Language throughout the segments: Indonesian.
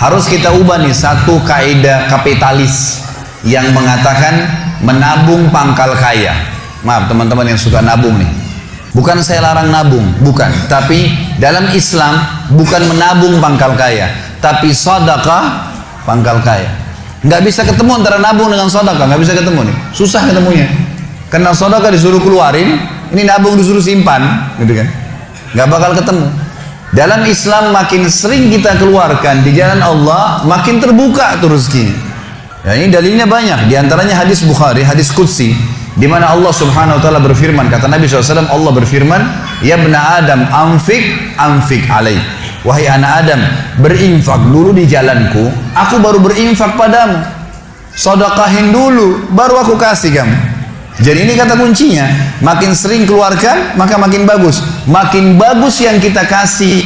Harus kita ubah nih satu kaidah kapitalis yang mengatakan menabung pangkal kaya. Maaf teman-teman yang suka nabung nih. Bukan saya larang nabung, bukan. Tapi dalam Islam bukan menabung pangkal kaya, tapi sedekah pangkal kaya. Nggak bisa ketemu antara nabung dengan sedekah, nggak bisa ketemu nih. Susah ketemunya. Karena sedekah disuruh keluarin, ini nabung disuruh simpan, gitu kan? Nggak bakal ketemu. Dalam Islam makin sering kita keluarkan di jalan Allah, makin terbuka tuh rezekinya. Ya, ini dalilnya banyak. Di antaranya hadis Bukhari, hadis Qudsi, di mana Allah Subhanahu wa taala berfirman, kata Nabi SAW, Allah berfirman, "Ya bna Adam, anfik alaih." Wahai anak Adam, berinfak dulu di jalanku, aku baru berinfak padamu. Sedekahin dulu, baru aku kasih kamu. Jadi ini kata kuncinya, makin sering keluarkan, maka makin bagus. Makin bagus yang kita kasih,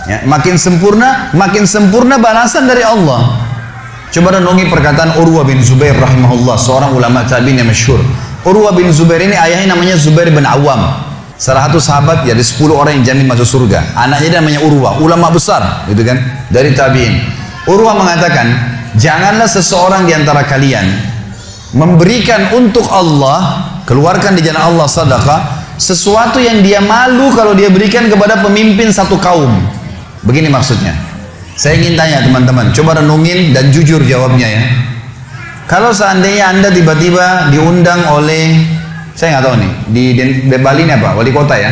ya, makin sempurna balasan dari Allah. Coba renungi perkataan Urwah bin Zubair rahimahullah, seorang ulama tabi'in yang masyhur. Urwah bin Zubair ini ayahnya namanya Zubair bin Awam, salah satu sahabat ya, dari 10 orang yang jamin masuk surga. Anaknya namanya Urwah, ulama besar, gitu kan, dari tabi'in. Urwah mengatakan, janganlah seseorang di antara kalian memberikan untuk Allah, keluarkan di jalan Allah sedekah, sesuatu yang dia malu kalau dia berikan kepada pemimpin satu kaum. Begini maksudnya. Saya ingin tanya teman-teman, coba renungin dan jujur jawabnya ya. Kalau seandainya Anda tiba-tiba diundang oleh, saya nggak tahu nih, di Bali ini apa? Wali kota ya?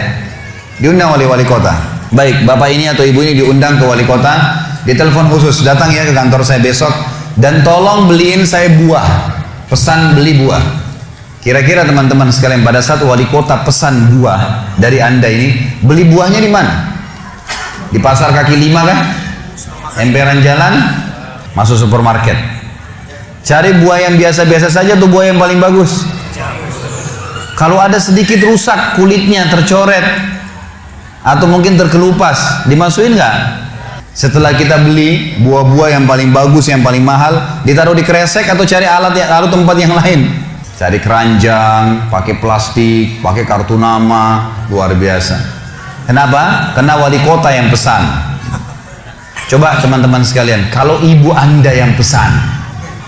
Diundang oleh wali kota. Baik, bapak ini atau ibu ini diundang ke wali kota, ditelepon khusus, datang ya ke kantor saya besok, dan tolong beliin saya buah. Pesan beli buah. Kira-kira teman-teman sekalian, pada saat wali kota pesan buah dari Anda ini, beli buahnya di mana? Di pasar kaki 5 kan? Emperan jalan, masuk supermarket. Cari buah yang biasa-biasa saja tuh, buah yang paling bagus. Kalau ada sedikit rusak, kulitnya tercoret, atau mungkin terkelupas, dimasukin nggak? Setelah kita beli buah-buah yang paling bagus, yang paling mahal, ditaruh di kresek atau cari alat tempat yang lain. Cari keranjang, pakai plastik, pakai kartu nama, luar biasa. Kenapa? Karena wali kota yang pesan. Coba teman-teman sekalian, kalau ibu Anda yang pesan,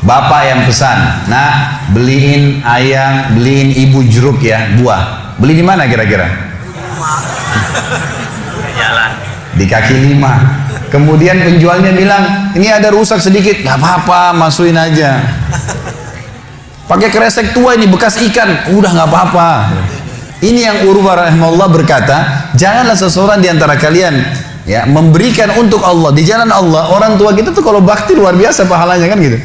bapak yang pesan, nah beliin ayang, beliin ibu jeruk ya, buah. Beli di mana kira-kira? Di kaki 5. Kemudian penjualnya bilang, ini ada rusak sedikit, nggak apa-apa, masukin aja. Pakai kresek tua ini, bekas ikan, udah nggak apa-apa. Ini yang Urwah rahimahullah berkata, janganlah seseorang di antara kalian ya memberikan untuk Allah di jalan Allah. Orang tua kita tuh kalau bakti luar biasa pahalanya kan gitu.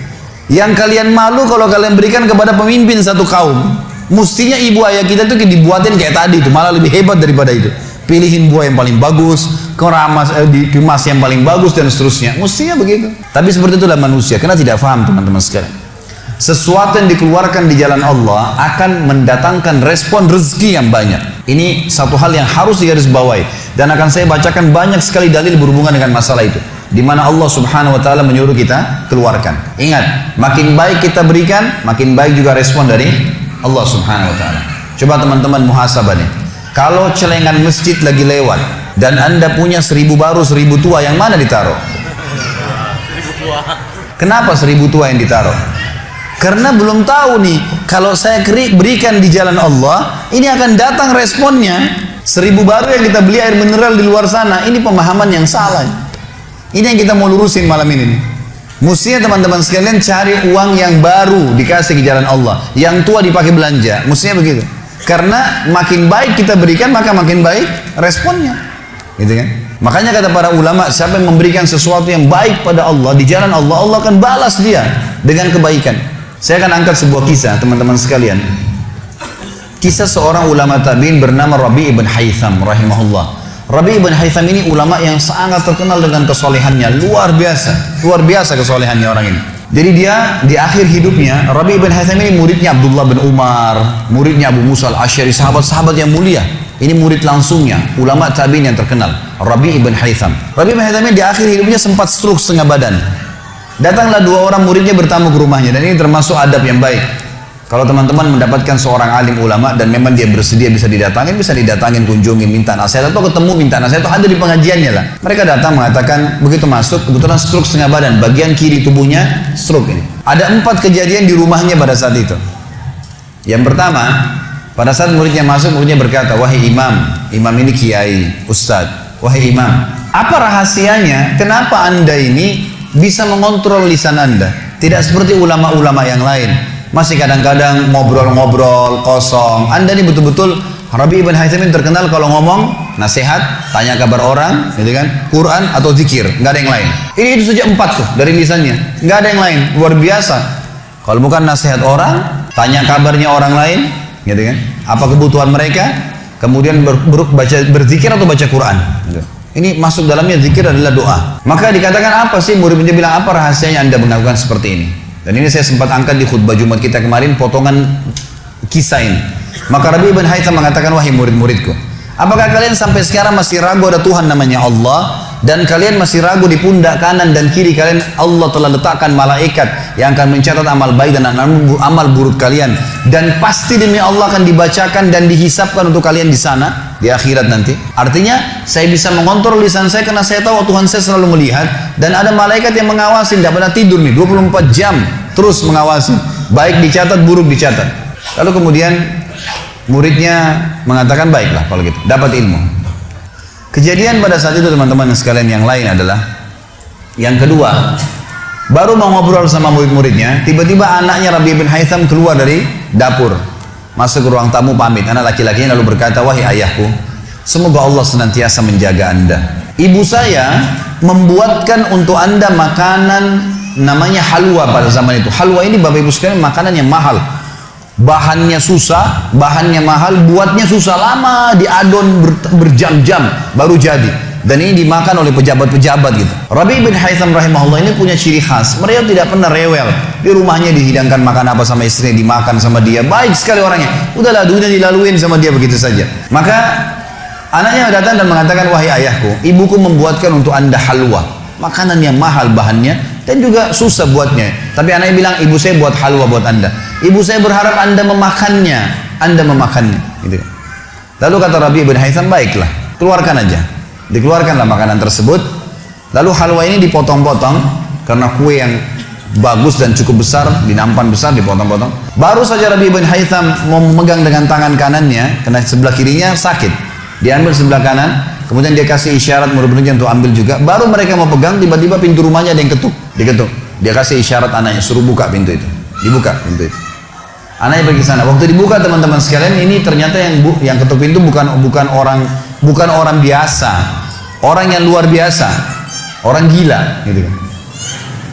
Yang kalian malu kalau kalian berikan kepada pemimpin satu kaum. Mestinya ibu ayah kita tuh dibuatin kayak tadi itu, malah lebih hebat daripada itu. Pilihin buah yang paling bagus, dikemas yang paling bagus dan seterusnya. Mestinya begitu. Tapi seperti itulah manusia, karena tidak paham teman-teman sekalian. Sesuatu yang dikeluarkan di jalan Allah akan mendatangkan respon rezeki yang banyak. Ini satu hal yang harus digarisbawahi, dan akan saya bacakan banyak sekali dalil berhubungan dengan masalah itu, di mana Allah Subhanahu wa taala menyuruh kita keluarkan. Ingat, makin baik kita berikan, makin baik juga respon dari Allah Subhanahu wa taala. Coba teman-teman muhasabah nih. Kalau celengan masjid lagi lewat dan Anda punya 1000 baru 1000 tua, yang mana ditaruh? 1000 tua. Kenapa 1000 tua yang ditaruh? Karena belum tahu nih, kalau saya berikan di jalan Allah, ini akan datang responnya. 1000 baru yang kita beli air mineral di luar sana, ini pemahaman yang salah. Ini yang kita mau lurusin malam ini nih. Mestinya teman-teman sekalian cari uang yang baru dikasih ke jalan Allah, yang tua dipakai belanja. Mestinya begitu. Karena makin baik kita berikan, maka makin baik responnya, gitu kan? Makanya kata para ulama, siapa yang memberikan sesuatu yang baik pada Allah di jalan Allah, Allah akan balas dia dengan kebaikan. Saya akan angkat sebuah kisah teman-teman sekalian. Kisah seorang ulama tabi'in bernama Rabi' ibn Haytham rahimahullah. Rabi' ibn Haytham ini ulama yang sangat terkenal dengan kesolehannya, luar biasa kesolehannya orang ini. Jadi dia di akhir hidupnya, Rabi' ibn Haytham ini muridnya Abdullah bin Umar, muridnya Abu Musa al-Asy'ari, sahabat-sahabat yang mulia. Ini murid langsungnya, ulama tabi'in yang terkenal, Rabi' ibn Haytham. Rabi' ibn Haytham ini di akhir hidupnya sempat stroke setengah badan. Datanglah 2 orang muridnya bertamu ke rumahnya, dan ini termasuk adab yang baik. Kalau teman-teman mendapatkan seorang alim ulama dan memang dia bersedia bisa didatangin, kunjungin, minta nasihat atau ketemu minta nasihat atau ada di pengajiannya lah. Mereka datang mengatakan begitu masuk kebetulan stroke setengah badan, bagian kiri tubuhnya stroke ini. Ada 4 kejadian di rumahnya pada saat itu. Yang pertama, pada saat muridnya masuk, muridnya berkata, wahai imam ini kiai, ustadz, wahai imam, apa rahasianya kenapa anda ini bisa mengontrol lisan anda? Tidak seperti ulama-ulama yang lain. Masih kadang-kadang ngobrol-ngobrol kosong. Anda ini betul-betul Rabi ibn Haytham terkenal kalau ngomong nasihat, tanya kabar orang, gitu kan? Quran atau zikir, nggak ada yang lain. Ini itu saja 4 tuh dari lisannya, nggak ada yang lain. Luar biasa. Kalau bukan nasihat orang, tanya kabarnya orang lain, gitu kan? Apa kebutuhan mereka? Kemudian berzikir atau baca Quran. Gitu. Ini masuk dalamnya zikir adalah doa. Maka dikatakan apa sih? Murid-muridnya bilang apa rahasianya anda melakukan seperti ini? Dan ini saya sempat angkat di khutbah Jumat kita kemarin potongan kisah ini. Maka Rabi ibn Haytham mengatakan, wahai murid-muridku, apakah kalian sampai sekarang masih ragu ada Tuhan namanya Allah? Dan kalian masih ragu di pundak kanan dan kiri kalian Allah telah letakkan malaikat yang akan mencatat amal baik dan amal buruk kalian. Dan pasti demi Allah akan dibacakan dan dihisapkan untuk kalian di sana, di akhirat nanti. Artinya saya bisa mengontrol lisan saya karena saya tahu Tuhan saya selalu melihat. Dan ada malaikat yang mengawasi, tidak pernah tidur nih, 24 jam terus mengawasi. Baik dicatat, buruk dicatat. Lalu kemudian muridnya mengatakan, baiklah kalau gitu, dapat ilmu. Kejadian pada saat itu teman-teman sekalian yang lain adalah, yang kedua, baru mau ngobrol sama murid-muridnya, tiba-tiba anaknya Rabi bin Haytham keluar dari dapur, masuk ke ruang tamu pamit. Anak laki-lakinya lalu berkata, wahai ayahku, semoga Allah senantiasa menjaga anda. Ibu saya membuatkan untuk anda makanan namanya halwa pada zaman itu. Halwa ini Bapak Ibu sekalian makanan yang mahal. Bahannya susah, bahannya mahal, buatnya susah, lama diadon berjam-jam baru jadi. Dan ini dimakan oleh pejabat-pejabat gitu. Rabi bin Haytham rahimahullah ini punya ciri khas. Mereka tidak pernah rewel. Di rumahnya dihidangkan makan apa sama istrinya, dimakan sama dia. Baik sekali orangnya. Udahlah dunia dilaluin sama dia begitu saja. Maka anaknya datang dan mengatakan, wahai ayahku, ibuku membuatkan untuk anda halwa. Makanan yang mahal bahannya dan juga susah buatnya. Tapi anaknya bilang, ibu saya buat halwa buat anda. Ibu saya berharap anda memakannya. Gitu. Lalu kata Rabi bin Haytham, baiklah, keluarkan aja. Dikeluarkanlah makanan tersebut. Lalu halwa ini dipotong-potong karena kue yang bagus dan cukup besar, dinampan besar, dipotong-potong. Baru saja Rabi bin Haytham mau memegang dengan tangan kanannya, karena sebelah kirinya sakit. Diambil sebelah kanan, kemudian dia kasih isyarat murid-muridnya untuk ambil juga. Baru mereka mau pegang, tiba-tiba pintu rumahnya ada yang diketuk. Dia kasih isyarat anaknya, suruh buka pintu itu. Dibuka pintu itu. Anaknya pergi sana. Waktu dibuka teman-teman sekalian, ini ternyata yang ketuk pintu bukan orang biasa, orang yang luar biasa, orang gila, gitu kan.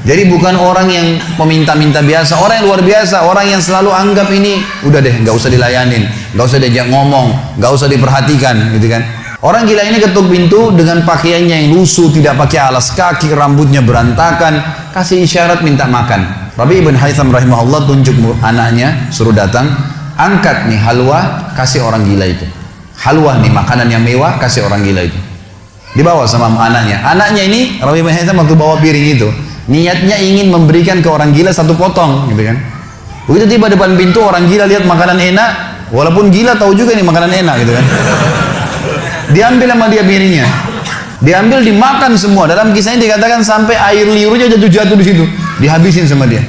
Jadi bukan orang yang peminta-minta biasa, orang yang luar biasa, orang yang selalu anggap ini udah deh, nggak usah dilayanin, nggak usah diajak ngomong, nggak usah diperhatikan, gitu kan. Orang gila ini ketuk pintu dengan pakaiannya yang lusuh, tidak pakai alas kaki, rambutnya berantakan, kasih isyarat minta makan. Rabi ibn Haytham rahimahullah tunjuk anaknya, suruh datang, angkat nih halwa, kasih orang gila itu. Halwa nih makanan yang mewah, kasih orang gila itu. Dibawa sama anaknya. Anaknya ini Rabi ibn Haytham waktu bawa piring itu, niatnya ingin memberikan ke orang gila 1 potong, gitu kan. Begitu tiba depan pintu, orang gila lihat makanan enak, walaupun gila tahu juga ini makanan enak, gitu kan. Diambil sama dia piringnya, diambil dimakan semua. Dalam kisahnya dikatakan sampai air liurnya jatuh di situ, dihabisin sama dia.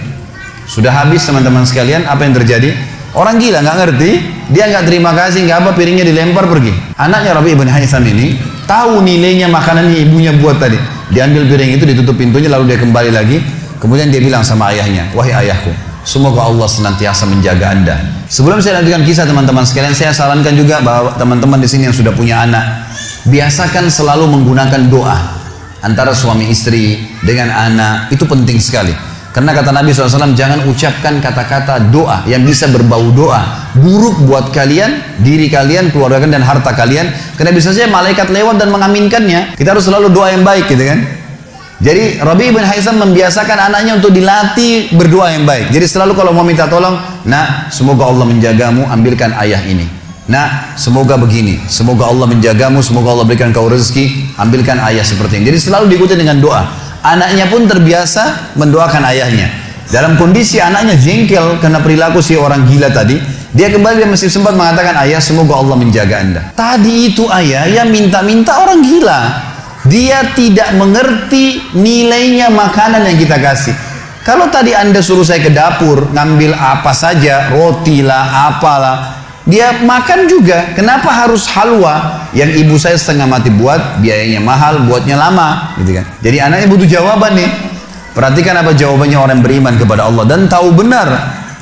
Sudah habis teman-teman sekalian, apa yang terjadi? Orang gila nggak ngerti, dia nggak terima kasih, nggak apa, piringnya dilempar pergi. Anaknya Rabi ibn Haytham ini tahu nilainya makanan yang ibunya buat tadi. Diambil piring itu, ditutup pintunya, lalu dia kembali lagi. Kemudian dia bilang sama ayahnya, wahai ayahku, semoga Allah senantiasa menjaga anda. Sebelum saya lanjutkan kisah teman-teman sekalian, saya sarankan juga bahwa teman-teman di sini yang sudah punya anak, biasakan selalu menggunakan doa antara suami istri dengan anak. Itu penting sekali. Karena kata Nabi SAW, jangan ucapkan kata-kata doa yang bisa berbau doa buruk buat kalian, diri kalian, keluarga kalian, dan harta kalian. Karena bisa saja malaikat lewat dan mengaminkannya. Kita harus selalu doa yang baik, gitu kan. Jadi Rabi bin Haytham membiasakan anaknya untuk dilatih berdoa yang baik. Jadi selalu kalau mau minta tolong, nak, semoga Allah menjagamu, ambilkan ayah ini. Nak, semoga begini, semoga Allah menjagamu, semoga Allah berikan kau rezeki, ambilkan ayah seperti ini. Jadi selalu diikuti dengan doa. Anaknya pun terbiasa mendoakan ayahnya. Dalam kondisi anaknya jengkel karena perilaku si orang gila tadi, dia kembali dan masih sempat mengatakan, ayah semoga Allah menjaga anda. Tadi itu ayah yang minta-minta orang gila. Dia tidak mengerti nilainya makanan yang kita kasih. Kalau tadi anda suruh saya ke dapur, ngambil apa saja, roti lah, apalah, dia makan juga. Kenapa harus halwa yang ibu saya setengah mati buat, biayanya mahal, buatnya lama, gitu kan? Jadi anaknya butuh jawaban nih. Perhatikan apa jawabannya orang beriman kepada Allah dan tahu benar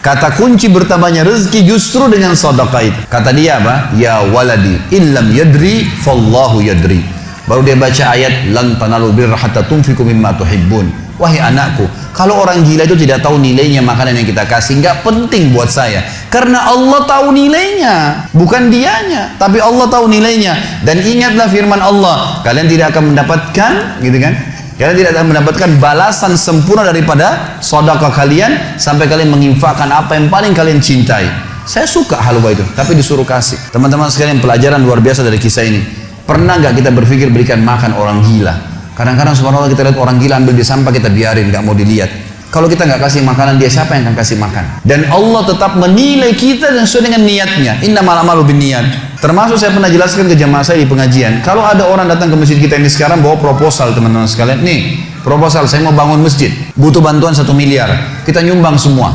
kata kunci bertambahnya rezeki justru dengan sedekah itu. Kata dia apa? Ya waladi illam yadri fallahu yadri. Baru dia baca ayat lan tanalu birra hatta tunfiqu mimma tuhibbun. Wahai anakku, kalau orang gila itu tidak tahu nilainya makanan yang kita kasih, nggak penting buat saya. Karena Allah tahu nilainya, bukan dianya, tapi Allah tahu nilainya. Dan ingatlah firman Allah, kalian tidak akan mendapatkan, gitu kan? Kalian tidak akan mendapatkan balasan sempurna daripada sedekah kalian sampai kalian menginfakkan apa yang paling kalian cintai. Saya suka halwa itu, tapi disuruh kasih. Teman-teman sekalian, pelajaran luar biasa dari kisah ini. Pernah nggak kita berpikir berikan makan orang gila? Kadang-kadang subhanallah kita lihat orang gila ambil di sampah, kita biarin, nggak mau dilihat. Kalau kita nggak kasih makanan dia, siapa yang akan kasih makan? Dan Allah tetap menilai kita dan sesuai dengan niatnya. Innamal a'malu binniyat. Termasuk saya pernah jelaskan ke jamaah saya di pengajian, kalau ada orang datang ke masjid kita ini sekarang bawa proposal, teman-teman sekalian, nih proposal saya mau bangun masjid, butuh bantuan 1 miliar, kita nyumbang semua,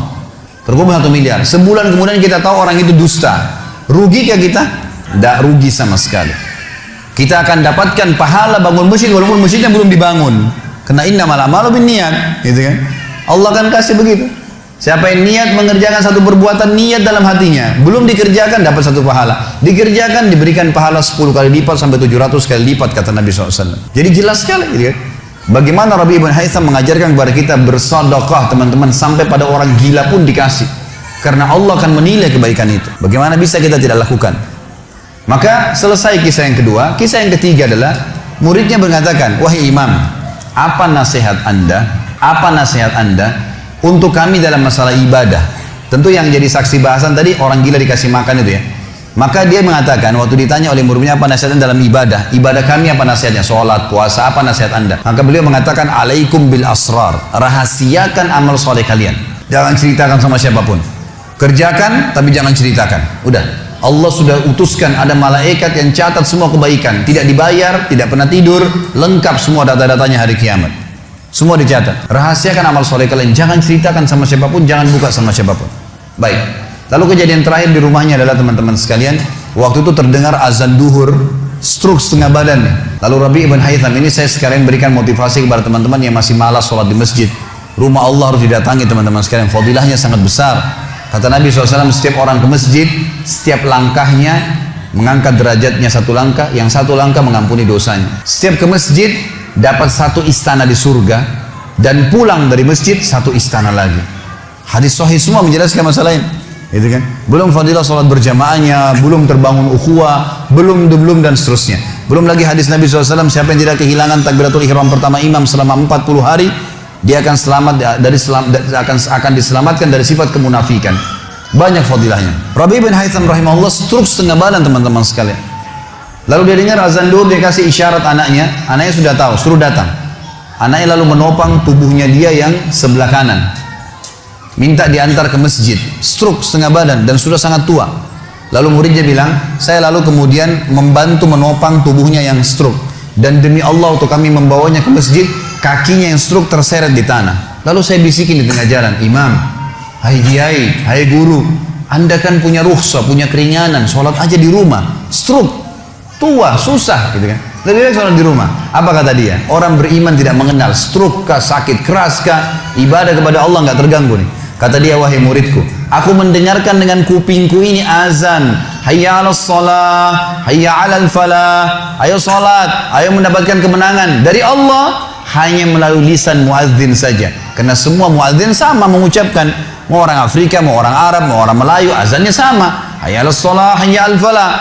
terkumpul 1 miliar, sebulan kemudian kita tahu orang itu dusta, rugi kah kita? Tidak rugi sama sekali. Kita akan dapatkan pahala bangun masjid walaupun masjidnya belum dibangun, karena innamal a'malu binniyat, gitu kan? Allah akan kasih begitu. Siapa yang niat mengerjakan satu perbuatan, niat dalam hatinya, belum dikerjakan dapat 1 pahala, dikerjakan diberikan pahala 10 kali lipat sampai 700 kali lipat, kata Nabi SAW. Jadi jelas sekali, gitu kan? Bagaimana Rabi ibn Haytham mengajarkan kepada kita bersedekah, teman-teman, sampai pada orang gila pun dikasih, karena Allah akan menilai kebaikan itu. Bagaimana bisa kita tidak lakukan? Maka selesai kisah yang kedua. Kisah yang ketiga adalah muridnya mengatakan, wahai imam, apa nasihat anda? Apa nasihat anda untuk kami dalam masalah ibadah? Tentu yang jadi saksi bahasan tadi orang gila dikasih makan itu ya. Maka dia mengatakan waktu ditanya oleh muridnya apa nasihatnya dalam ibadah, ibadah kami apa nasihatnya, sholat, puasa, apa nasihat anda? Maka beliau mengatakan, alaikum bil asrar, rahasiakan amal soleh kalian, jangan ceritakan sama siapapun, kerjakan tapi jangan ceritakan. Udah, Allah sudah utuskan ada malaikat yang catat semua kebaikan, tidak dibayar, tidak pernah tidur, lengkap semua data-datanya hari kiamat. Semua dicatat. Rahasiakan amal soleh kalian, jangan ceritakan sama siapapun, jangan buka sama siapapun. Baik. Lalu kejadian terakhir di rumahnya adalah teman-teman sekalian, waktu itu terdengar azan duhur, stroke setengah badan. Lalu Rabi ibn Haytham ini saya sekarang berikan motivasi kepada teman-teman yang masih malas sholat di masjid. Rumah Allah harus didatangi teman-teman sekalian, fadilahnya sangat besar. Kata Nabi SAW, setiap orang ke masjid, setiap langkahnya mengangkat derajatnya 1 langkah, yang 1 langkah mengampuni dosanya. Setiap ke masjid dapat 1 istana di surga, dan pulang dari masjid 1 istana lagi. Hadis sahih semua menjelaskan masalah ini, gitu kan? Belum fadilah salat berjamaahnya, belum terbangun ukhuwah, belum dan seterusnya. Belum lagi hadis Nabi SAW, siapa yang tidak kehilangan takbiratul ihram pertama imam selama 40 hari, dia akan akan diselamatkan dari sifat kemunafikan. Banyak fadilahnya. Rabi bin Haytham rahimahullah stroke setengah badan, teman-teman sekalian. Lalu dia dengar azan duhur, dia kasih isyarat anaknya sudah tahu, suruh datang. Anaknya lalu menopang tubuhnya dia yang sebelah kanan, minta diantar ke masjid, stroke setengah badan dan sudah sangat tua. Lalu muridnya bilang, saya lalu kemudian membantu menopang tubuhnya yang stroke, dan demi Allah untuk kami membawanya ke masjid, kakinya yang stroke terseret di tanah. Lalu saya bisikin di tengah jalan, imam, hai kiai, hai guru, anda kan punya rukhsah, punya keringanan, sholat aja di rumah, stroke, tua, susah, gitu kan? Lebih baik sholat di rumah. Apa kata dia? Orang beriman tidak mengenal stroke kah, sakit keras kah, ibadah kepada Allah nggak terganggu nih. Kata dia, wahai muridku, aku mendengarkan dengan kupingku ini azan, hayya 'alas shalah, hayya 'alal falah, ayo sholat, ayo mendapatkan kemenangan dari Allah, hanya melalui lisan muadzin saja. Karena semua muadzin sama mengucapkan, mau orang Afrika, mau orang Arab, mau orang Melayu, azannya sama, hayya 'alas shalah, hayya 'alal falah.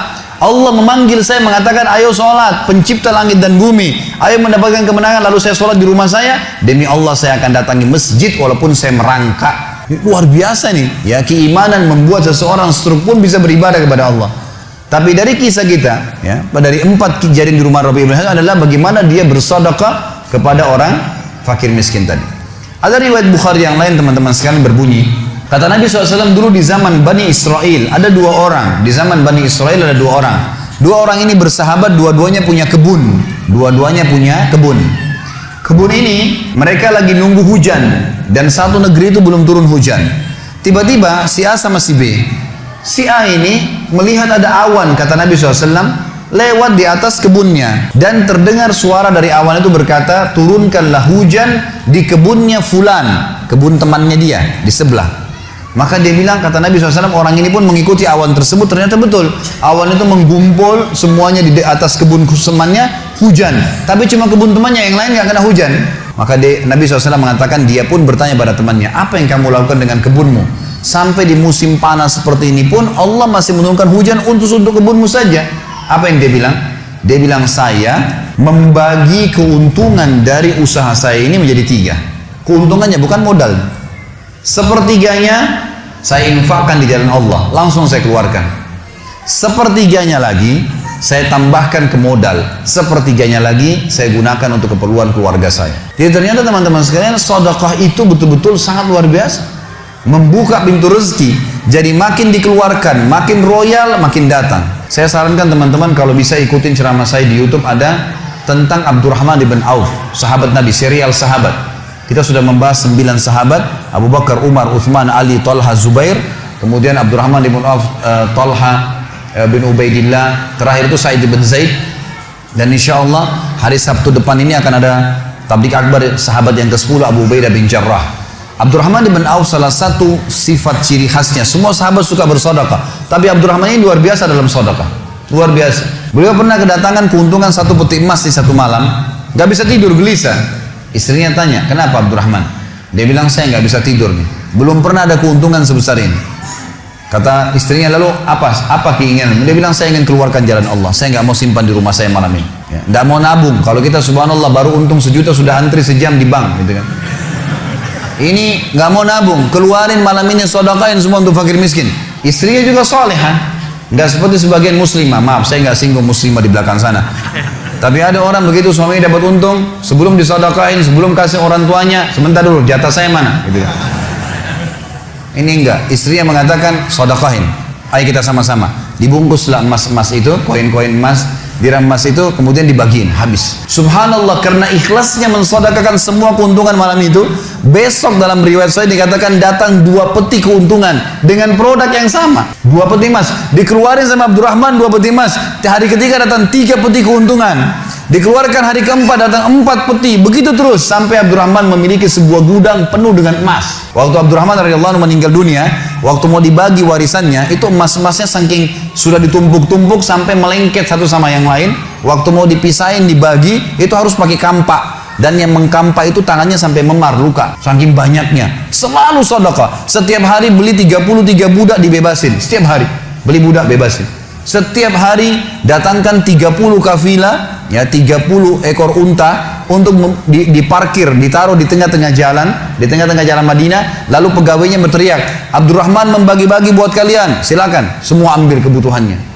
Allah memanggil saya mengatakan, ayo sholat, pencipta langit dan bumi, ayo mendapatkan kemenangan. Lalu saya sholat di rumah saya, demi Allah saya akan datangi masjid walaupun saya merangkak. Luar biasa nih ya, keimanan membuat seseorang stroke pun bisa beribadah kepada Allah. Tapi dari kisah kita ya, dari 4 kejadian di rumah Rabi ibn Haytham adalah bagaimana dia bersedekah kepada orang fakir miskin tadi. Ada riwayat Bukhari yang lain teman-teman sekalian berbunyi, kata Nabi SAW dulu di zaman Bani Israel ada 2 orang. Di zaman Bani Israel ada 2 orang. 2 orang ini bersahabat, dua-duanya punya kebun. Dua-duanya punya kebun. Kebun ini mereka lagi nunggu hujan dan satu negeri itu belum turun hujan. Tiba-tiba si A sama si B. Si A ini melihat ada awan, kata Nabi SAW, lewat di atas kebunnya dan terdengar suara dari awan itu berkata, turunkanlah hujan di kebunnya fulan, kebun temannya dia di sebelah. Maka dia bilang, kata Nabi SAW, orang ini pun mengikuti awan tersebut. Ternyata betul, awan itu menggumpul semuanya di atas kebun temannya, hujan. Tapi cuma kebun temannya, yang lain nggak kena hujan. Maka Nabi SAW mengatakan, dia pun bertanya pada temannya, apa yang kamu lakukan dengan kebunmu? Sampai di musim panas seperti ini pun Allah masih menurunkan hujan untuk kebunmu saja. Apa yang dia bilang? Dia bilang, saya membagi keuntungan dari usaha saya ini menjadi 3. Keuntungannya bukan modal. Sepertiganya saya infakkan di jalan Allah, langsung saya keluarkan. Sepertiganya lagi saya tambahkan ke modal. Sepertiganya lagi saya gunakan untuk keperluan keluarga saya. Jadi ternyata teman-teman sekalian, sedekah itu betul-betul sangat luar biasa. Membuka pintu rezeki. Jadi makin dikeluarkan, makin royal, makin datang. Saya sarankan teman-teman kalau bisa ikutin ceramah saya di YouTube, ada tentang Abdurrahman bin Auf, sahabat Nabi, serial sahabat. Kita sudah membahas 9 sahabat, Abu Bakar, Umar, Uthman, Ali, Talha, Zubair, kemudian Abdurrahman bin Auf, Talha bin Ubaidillah, terakhir itu Sa'id bin Zaid. Dan insya Allah hari Sabtu depan ini akan ada tablik akbar sahabat yang ke-10, Abu Ubaidah bin Jarrah. Abdurrahman bin Auf salah satu sifat ciri khasnya, semua sahabat suka bersedekah, tapi Abdurrahman ini luar biasa dalam sedekah, luar biasa. Beliau pernah kedatangan keuntungan 1 peti emas di satu malam, gak bisa tidur, gelisah. Istrinya tanya, kenapa Abdurrahman? Dia bilang, saya nggak bisa tidur nih, belum pernah ada keuntungan sebesar ini. Kata istrinya, lalu apa keinginan? Dia bilang, saya ingin keluarkan jalan Allah, saya nggak mau simpan di rumah saya malam ini, nggak mau nabung. Kalau kita subhanallah baru untung 1 juta sudah antri sejam di bank, gitu kan. Ini nggak mau nabung, keluarin malam ini, sedekahin semua untuk fakir miskin. Istrinya juga solehah, nggak seperti sebagian muslimah. Maaf, saya nggak singgung muslimah di belakang sana. Tapi ada orang begitu, suaminya dapat untung, sebelum disedekahin, sebelum kasih orang tuanya, sebentar dulu, jatah saya mana? Gitu. Ini enggak, istrinya mengatakan, sedekahin, ayo kita sama-sama. Dibungkuslah emas-emas itu, koin-koin emas, dirham emas itu, kemudian dibagiin, habis. Subhanallah, karena ikhlasnya mensedekahkan semua keuntungan malam itu, besok dalam riwayat saya dikatakan datang 2 peti keuntungan dengan produk yang sama. 2 peti emas dikeluarin sama Abdurrahman, 2 peti emas. Hari ketiga datang 3 peti keuntungan. Dikeluarkan hari keempat datang 4 peti. Begitu terus sampai Abdurrahman memiliki sebuah gudang penuh dengan emas. Waktu Abdurrahman radhiyallahu anhu meninggal dunia, waktu mau dibagi warisannya, itu emas-emasnya saking sudah ditumpuk-tumpuk sampai melengket satu sama yang lain. Waktu mau dipisahin dibagi, itu harus pakai kampak. Dan yang mengkampak itu tangannya sampai memar, luka, saking banyaknya. Selalu sedekah. Setiap hari beli 33 budak dibebasin. Setiap hari beli budak bebasin. Setiap hari datangkan 30 kafilah, ya 30 ekor unta untuk diparkir, ditaruh di tengah-tengah jalan, di tengah-tengah jalan Madinah. Lalu pegawainya berteriak, Abdurrahman membagi-bagi buat kalian, silakan, semua ambil kebutuhannya.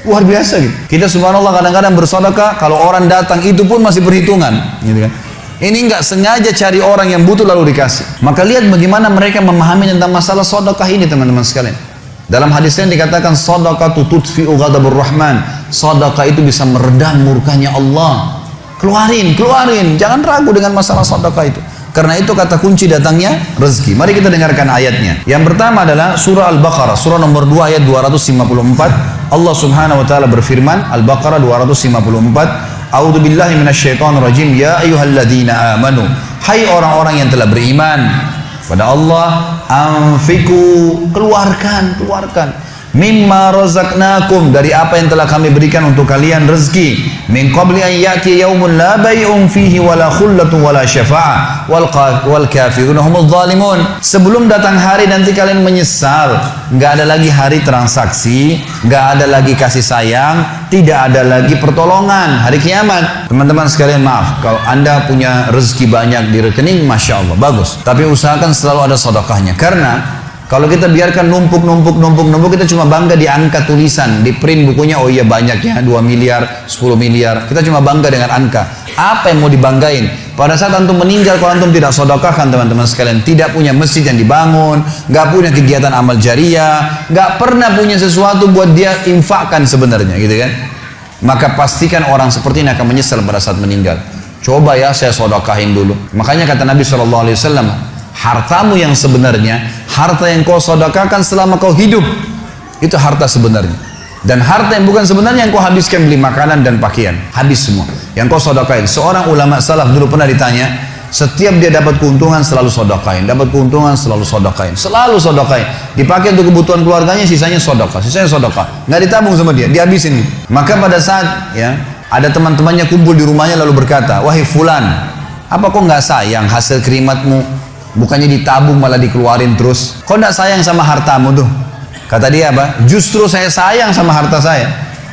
Luar biasa gitu. Kita subhanallah kadang-kadang bersedekah, kalau orang datang itu pun masih perhitungan, gitu kan. Ini nggak sengaja cari orang yang butuh lalu dikasih. Maka lihat bagaimana mereka memahami tentang masalah sedekah ini, teman-teman sekalian. Dalam hadisnya dikatakan sedekah tutfi'u ghadabur rahman. Sedekah itu bisa meredam murkanya Allah. Keluarin, jangan ragu dengan masalah sedekah itu. Karena itu kata kunci datangnya rezeki. Mari kita dengarkan ayatnya. Yang pertama adalah surah Al-Baqarah, surah nomor 2 ayat 254. Allah Subhanahu wa taala berfirman, Al-Baqarah 254, A'udzu billahi minasyaitonir rajim, ya ayyuhalladzina amanu. Hai orang-orang yang telah beriman pada Allah, anfiku, keluarkan mimma razaqnakum, dari apa yang telah kami berikan untuk kalian rezeki, min qabli an ya'ti yaumun la bay'un fihi wala khullatun wala syafa'ah wal kafirun humudz zalimun. Sebelum datang hari nanti kalian menyesal, enggak ada lagi hari transaksi, enggak ada lagi kasih sayang, tidak ada lagi pertolongan hari kiamat. Teman-teman sekalian, maaf kalau Anda punya rezeki banyak di rekening, Masya Allah, bagus, tapi usahakan selalu ada sedekahnya. Karena kalau kita biarkan numpuk, kita cuma bangga di angka tulisan, di print bukunya, oh iya banyak ya, 2 miliar, 10 miliar. Kita cuma bangga dengan angka. Apa yang mau dibanggain? Pada saat antum meninggal, kalau antum tidak sedekahkan teman-teman sekalian, tidak punya masjid yang dibangun, nggak punya kegiatan amal jariah, nggak pernah punya sesuatu buat dia infakkan sebenarnya, gitu kan? Maka pastikan orang seperti ini akan menyesal pada saat meninggal. Coba ya saya sedekahin dulu. Makanya kata Nabi SAW, hartamu yang sebenarnya, harta yang kau sedekahkan selama kau hidup, itu harta sebenarnya. Dan harta yang bukan sebenarnya yang kau habiskan beli makanan dan pakaian, habis semua. Yang kau sedekahin. Seorang ulama salaf dulu pernah ditanya, setiap dia dapat keuntungan selalu sedekahin, dapat keuntungan selalu sedekahin, selalu sedekahin. Dipakai untuk kebutuhan keluarganya, sisanya sedekah, nggak ditabung sama dia, dihabisin. Maka pada saat ya ada teman-temannya kumpul di rumahnya lalu berkata, wahai fulan, apa kau nggak sayang hasil kerimatmu? Bukannya ditabung malah dikeluarin terus. Kau nggak sayang sama hartamu tuh? Kata dia apa? Justru saya sayang sama harta saya.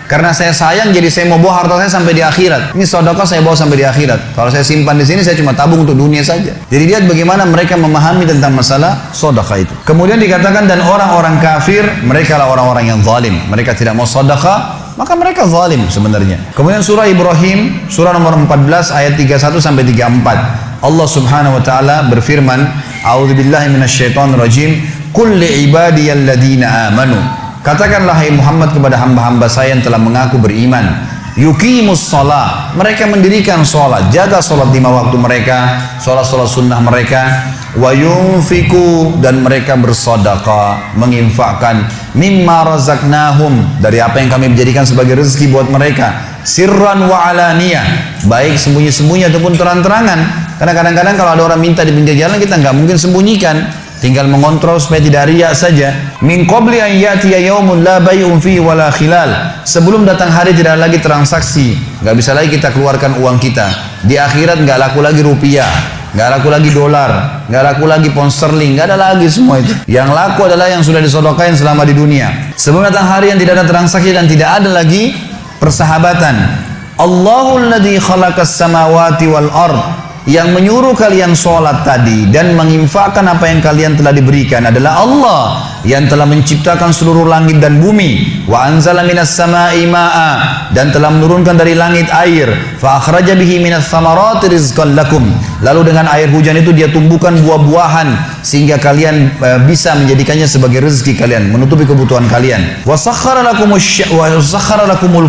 Karena saya sayang, jadi saya mau bawa harta saya sampai di akhirat. Ini sedekah saya bawa sampai di akhirat. Kalau saya simpan di sini, saya cuma tabung untuk dunia saja. Jadi lihat bagaimana mereka memahami tentang masalah sedekah itu. Kemudian dikatakan, dan orang-orang kafir, mereka lah orang-orang yang zalim. Mereka tidak mau sedekah, maka mereka zalim sebenarnya. Kemudian surah Ibrahim, surah nomor 14 ayat 31 sampai 34. Allah Subhanahu wa taala berfirman, A'udzubillahi minasyaitonirrajim. Qul li'ibadiyalladzina amanu. Katakanlah hai Muhammad kepada hamba-hamba saya yang telah mengaku beriman. Yuqimus shalah. Mereka mendirikan salat, jaga salat 5 waktu mereka, salat-salat sunnah mereka. Wa yunfiku, dan mereka bersedekah, menginfakkan mimma razaqnahum, dari apa yang kami jadikan sebagai rezeki buat mereka. Sirran wa alaniyah, baik sembunyi-sembunyi ataupun terang-terangan. Karena kadang-kadang kalau ada orang minta di pinggir jalan, kita nggak mungkin sembunyikan, tinggal mengontrol supaya tidak riya saja. Min qabli an ya'tiya yaumun la bay'un fihi wala khilal. Sebelum datang hari tidak lagi transaksi, nggak bisa lagi kita keluarkan uang kita. Di akhirat nggak laku lagi rupiah, nggak laku lagi dolar, nggak laku lagi pound sterling, nggak ada lagi semua itu. Yang laku adalah yang sudah disedekahkan selama di dunia. Sebelum datang hari yang tidak ada transaksi dan tidak ada lagi persahabatan. Allahul ladzi khalaqas samawati wal ard. Yang menyuruh kalian sholat tadi dan menginfakkan apa yang kalian telah diberikan adalah Allah yang telah menciptakan seluruh langit dan bumi. Wa anzala minas sama'i ma'a, dan telah menurunkan dari langit air. Fa akhraja bihi minas samarati rizqan lakum. Lalu dengan air hujan itu dia tumbuhkan buah-buahan sehingga kalian bisa menjadikannya sebagai rezeki kalian, menutupi kebutuhan kalian. Wa sakhkhara lakumul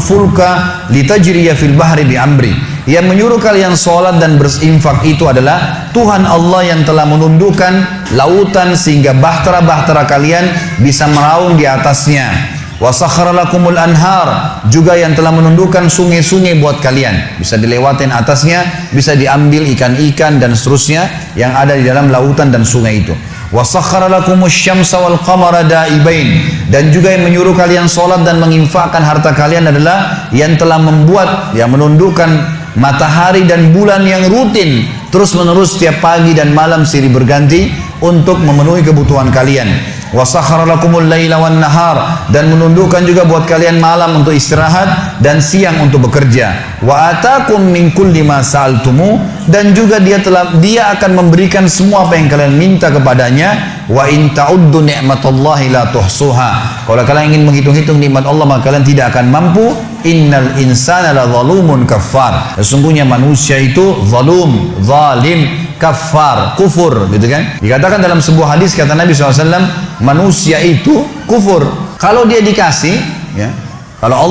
fulka litajriya fil bahri bi amri. Yang menyuruh kalian sholat dan berinfak itu adalah Tuhan Allah yang telah menundukkan lautan sehingga bahtera-bahtera kalian bisa meraung di atasnya. Wa sakhkhara lakumul anhar, juga yang telah menundukkan sungai-sungai buat kalian, bisa dilewatin atasnya, bisa diambil ikan-ikan dan seterusnya yang ada di dalam lautan dan sungai itu. Wa sakhkhara lakumus syamsa wal qamara da'ibain, dan juga yang menyuruh kalian sholat dan menginfakkan harta kalian adalah yang telah membuat, yang menundukkan matahari dan bulan yang rutin terus menerus setiap pagi dan malam silih berganti untuk memenuhi kebutuhan kalian. Wa sakhkhara lakumul laila wan nahar, dan menundukkan juga buat kalian malam untuk istirahat dan siang untuk bekerja. Wa atakum min kulli ma sa'altumu, dan juga dia akan memberikan semua apa yang kalian minta kepadanya. Wa in ta'uddu ni'matallahi la tuhsuha. Kalau kalian ingin menghitung-hitung nikmat Allah, maka kalian tidak akan mampu. Innal insana la zalumun kafar. Sesungguhnya manusia itu zalim, kafar, kufur, gitu kan? Dikatakan dalam sebuah hadis, kata Nabi SAW, manusia itu kufur. Kalau dia dikasih, ya, kalau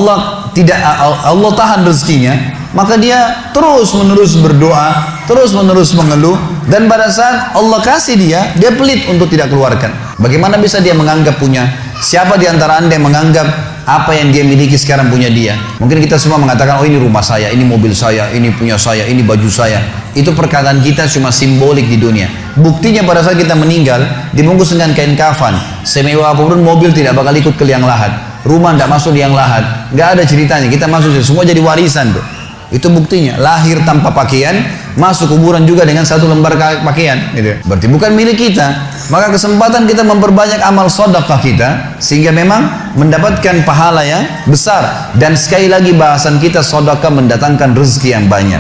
Allah tahan rezekinya, maka dia terus menerus berdoa, terus menerus mengeluh, dan pada saat Allah kasih dia pelit untuk tidak keluarkan. Bagaimana bisa dia menganggap punya? Siapa di antara anda yang menganggap apa yang dia miliki sekarang punya dia? Mungkin kita semua mengatakan, oh ini rumah saya, ini mobil saya, ini punya saya, ini baju saya. Itu perkataan kita cuma simbolik di dunia. Buktinya pada saat kita meninggal, dibungkus dengan kain kafan, semewah apapun mobil tidak bakal ikut ke liang lahat, rumah tidak masuk liang lahat, nggak ada ceritanya, kita masuk semua jadi warisan tuh. Itu buktinya, lahir tanpa pakaian, masuk kuburan juga dengan satu lembar pakaian, gitu. Berarti bukan milik kita. Maka kesempatan kita memperbanyak amal sedekah kita, sehingga memang mendapatkan pahala yang besar. Dan sekali lagi bahasan kita, sedekah mendatangkan rezeki yang banyak.